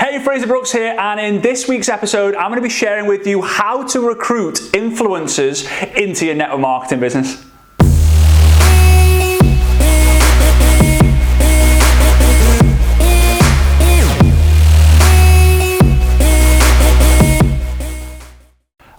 Hey, Frazer Brookes here, and in this week's episode, I'm going to be sharing with you how to recruit influencers into your network marketing business.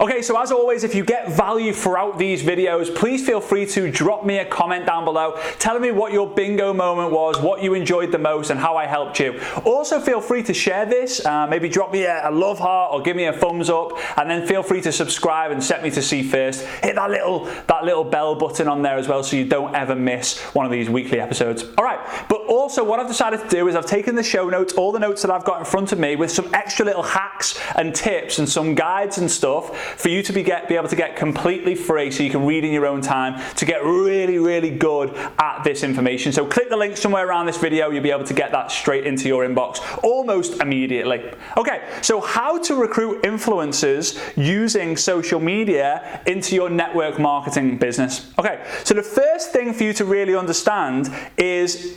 Okay, so as always, if you get value throughout these videos, please feel free to drop me a comment down below telling me what your bingo moment was, what you enjoyed the most, and how I helped you. Also, feel free to share this, maybe drop me a love heart or give me a thumbs up, and then feel free to subscribe and set me to see first. Hit that little bell button on there as well so you don't ever miss one of these weekly episodes. All right, but also what I've decided to do is I've taken the show notes, all the notes that I've got in front of me with some extra little hacks and tips and some guides and stuff for you to be able to get completely free so you can read in your own time to get really good at this information. So click the link somewhere around this video, you'll be able to get that straight into your inbox almost immediately. Okay, so how to recruit influencers using social media into your network marketing business. Okay, so the first thing for you to really understand is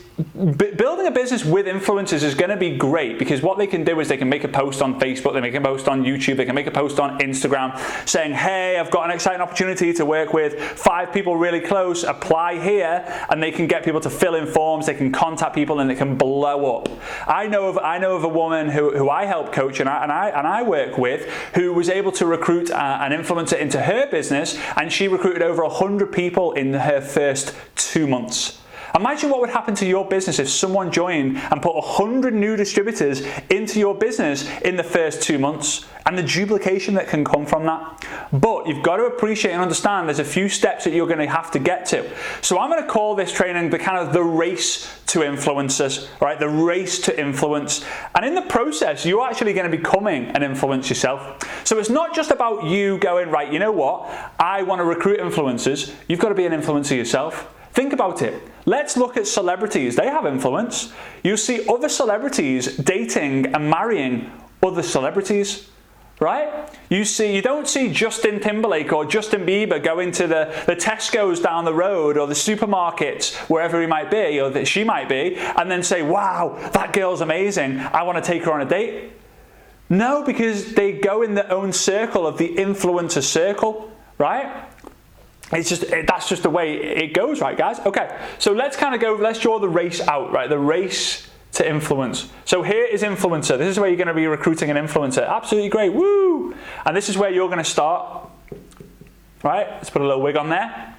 building a business with influencers is going to be great because what they can do is they can make a post on Facebook, they make a post on YouTube, they can make a post on Instagram saying, hey, I've got an exciting opportunity to work with 5 people really close, apply here, and they can get people to fill in forms, they can contact people, and it can blow up. I know of a woman who I help coach and I work with who was able to recruit an influencer into her business, and she recruited over 100 people in her first 2 months. Imagine what would happen to your business if someone joined and put 100 new distributors into your business in the first 2 months, and the duplication that can come from that. But you've got to appreciate and understand there's a few steps that you're going to have to get to. So I'm going to call this training the race to influencers, right? The race to influence. And in the process, you're actually going to be becoming an influence yourself. So it's not just about you going, right, you know what? I want to recruit influencers. You've got to be an influencer yourself. Think about it. Let's look at celebrities. They have influence. You see other celebrities dating and marrying other celebrities, right? You don't see Justin Timberlake or Justin Bieber going to the Tesco's down the road or the supermarkets, wherever he might be or that she might be, and then say, wow, that girl's amazing. I want to take her on a date. No, because they go in their own circle of the influencer circle, right? That's just the way it goes, right, guys? Okay, so let's draw the race out, right? The race to influence. So here is influencer. This is where you're going to be recruiting an influencer. Absolutely great, woo! And this is where you're going to start, right? Let's put a little wig on there.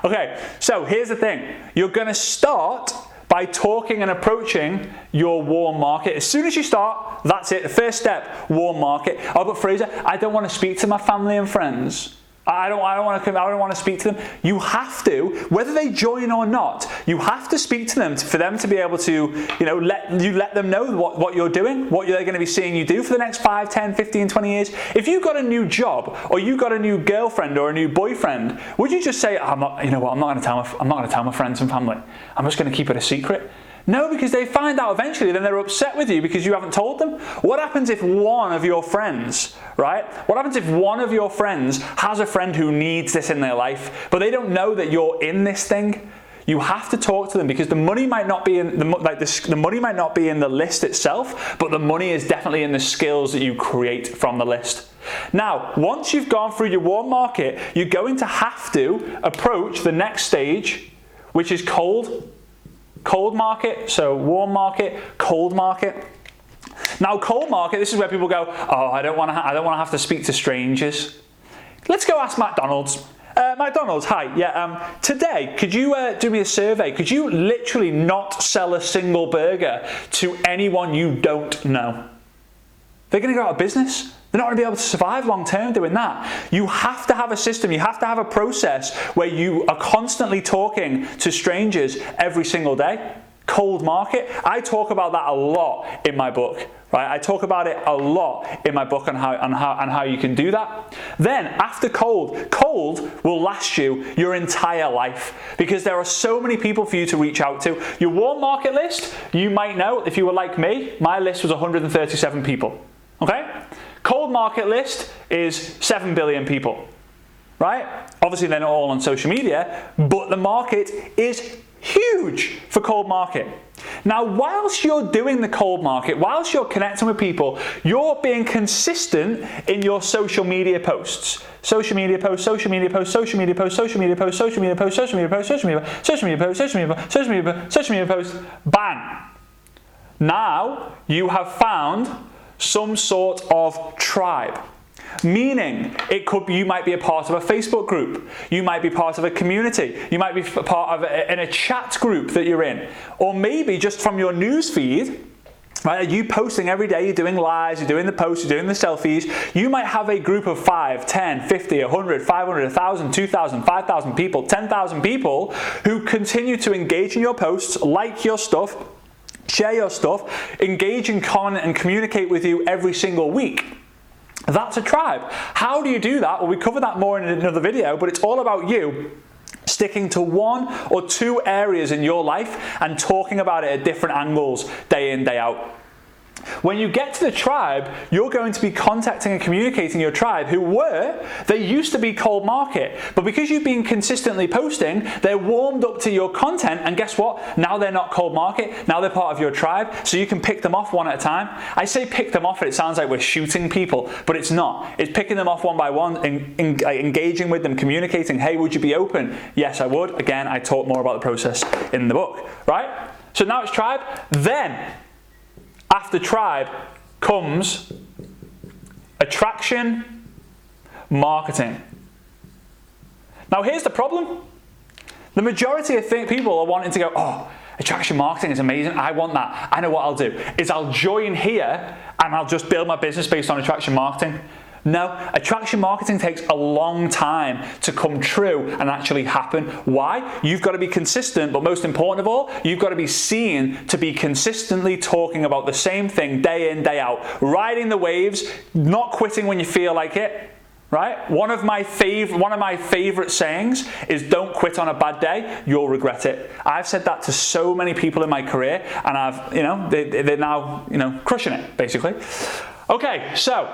Okay, so here's the thing. You're going to start by talking and approaching your warm market. As soon as you start, that's it. The first step, warm market. Oh, but Frazer, I don't want to speak to my family and friends. I don't want to speak to them. You have to, whether they join or not, you have to speak to them for them to be able to, let them know what you're doing, what they're going to be seeing you do for the next 5, 10, 15, 20 years. If you've got a new job or you've got a new girlfriend or a new boyfriend, would you just say, I'm not going to tell my friends and family. I'm just going to keep it a secret? No, because they find out eventually, then they're upset with you because you haven't told them. What happens if one of your friends, right? What happens if one of your friends has a friend who needs this in their life, but they don't know that you're in this thing? You have to talk to them because the money might not be in the money might not be in the list itself, but the money is definitely in the skills that you create from the list. Now, once you've gone through your warm market, you're going to have to approach the next stage, which is cold market. So warm market, cold market. Now cold market, this is where people go, oh, I don't want to have to speak to strangers. Let's go ask McDonald's. McDonald's, hi, yeah, today, could you do me a survey? Could you literally not sell a single burger to anyone you don't know? They're going to go out of business. They're not going to be able to survive long term doing that. You have to have a system, you have to have a process where you are constantly talking to strangers every single day. Cold market, I talk about that a lot in my book, right? I talk about it a lot in my book on how you can do that. Then after cold will last you your entire life because there are so many people for you to reach out to. Your warm market list, you might know, if you were like me, my list was 137 people, okay? Cold market list is 7 billion people, right? Obviously they're not all on social media, but the market is Huge for cold market. Now, whilst you're doing the cold market, whilst you're connecting with people, you're being consistent in your social media posts. Social media posts, social media posts, social media posts, social media posts, social media posts, social media posts, social media posts, social media posts, social media posts, social media posts, social media posts, bang. Now you have found some sort of tribe. Meaning, you might be a part of a Facebook group, you might be part of a community, you might be part of a chat group that you're in, or maybe just from your news feed, right, you posting every day, you're doing lives, you're doing the posts, you're doing the selfies, you might have a group of 5, 10, 50, 100, 500, 1,000, 2,000, 5,000 people, 10,000 people who continue to engage in your posts, like your stuff, share your stuff, engage in comment and communicate with you every single week. That's a tribe. How do you do that? Well, we cover that more in another video, but it's all about you sticking to 1 or 2 areas in your life and talking about it at different angles day in, day out. When you get to the tribe, you're going to be contacting and communicating your tribe they used to be cold market, but because you've been consistently posting, they're warmed up to your content, and guess what? Now they're not cold market, now they're part of your tribe, so you can pick them off one at a time. I say pick them off, and it sounds like we're shooting people, but it's not. It's picking them off one by one, engaging with them, communicating, hey, would you be open? Yes, I would. Again, I talk more about the process in the book, right? So now it's tribe. Then, after tribe comes attraction marketing. Now here's the problem. The majority of people are wanting to go, oh, attraction marketing is amazing. I want that. I know what I'll do is I'll join here and I'll just build my business based on attraction marketing. No, attraction marketing takes a long time to come true and actually happen. Why? You've got to be consistent, but most important of all, you've got to be seen to be consistently talking about the same thing day in, day out, riding the waves, not quitting when you feel like it. Right? One of my favorite sayings is don't quit on a bad day, you'll regret it. I've said that to so many people in my career, and they're now, crushing it, basically. Okay, so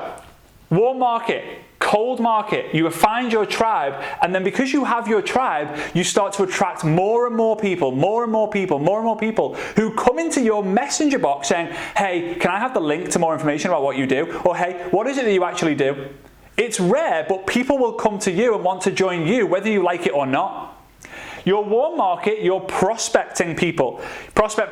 warm market, cold market, you find your tribe, and then because you have your tribe, you start to attract more and more people who come into your messenger box saying, hey, can I have the link to more information about what you do? Or hey, what is it that you actually do? It's rare, but people will come to you and want to join you, whether you like it or not. Your warm market, you're prospecting people. Prospect.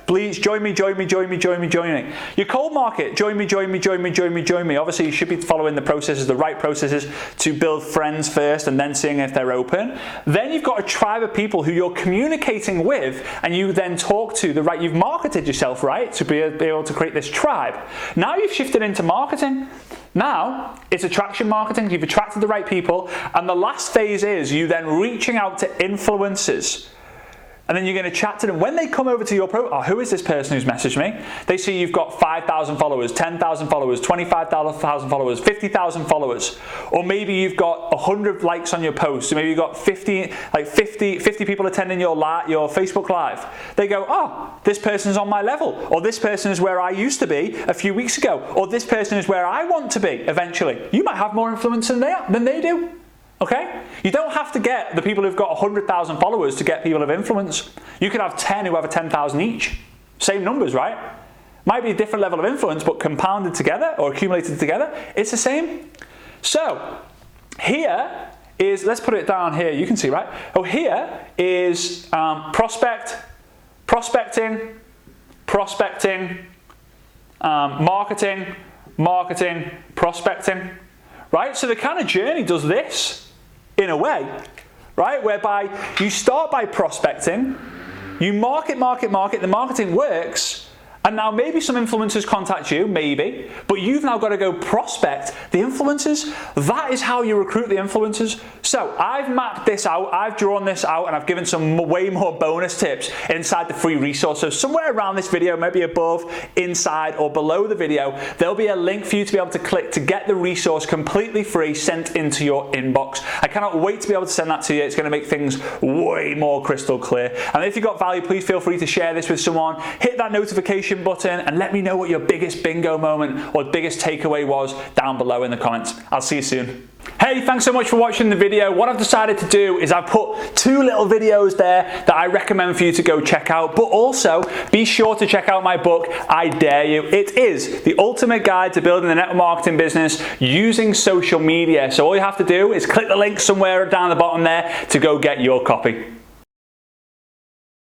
Please join me. Your cold market, join me. Obviously, you should be following the right processes to build friends first and then seeing if they're open. Then you've got a tribe of people who you're communicating with, and you then talk to you've marketed yourself, right, to be able to create this tribe. Now you've shifted into marketing. Now, it's attraction marketing, you've attracted the right people, and the last phase is you then reaching out to influencers. And then you're going to chat to them. When they come over to your profile, who is this person who's messaged me? They see you've got 5,000 followers, 10,000 followers, 25,000 followers, 50,000 followers. Or maybe you've got 100 likes on your post. Or maybe you've got 50 people attending your Facebook Live. They go, oh, this person's on my level. Or this person is where I used to be a few weeks ago. Or this person is where I want to be eventually. You might have more influence than they do. Okay? You don't have to get the people who've got 100,000 followers to get people of influence. You could have 10 who have 10,000 each. Same numbers, right? Might be a different level of influence, but compounded together or accumulated together, it's the same. So, here is, let's put it down here, you can see, right? Oh, here is prospecting, marketing, prospecting, right? So the kind of journey does this in a way, right? Whereby you start by prospecting, you market, the marketing works, and now maybe some influencers contact you, maybe, but you've now got to go prospect the influencers. That is how you recruit the influencers. So I've mapped this out, I've drawn this out, and I've given some way more bonus tips inside the free resource. So somewhere around this video, maybe above, inside, or below the video, there'll be a link for you to be able to click to get the resource completely free sent into your inbox. I cannot wait to be able to send that to you. It's going to make things way more crystal clear. And if you got value, please feel free to share this with someone. Hit that notification notification button and let me know what your biggest bingo moment or biggest takeaway was down below in the comments. I'll see you soon. Hey, thanks so much for watching the video. What I've decided to do is I've put 2 little videos there that I recommend for you to go check out, but also be sure to check out my book, I Dare You. It is the ultimate guide to building a network marketing business using social media. So all you have to do is click the link somewhere down the bottom there to go get your copy.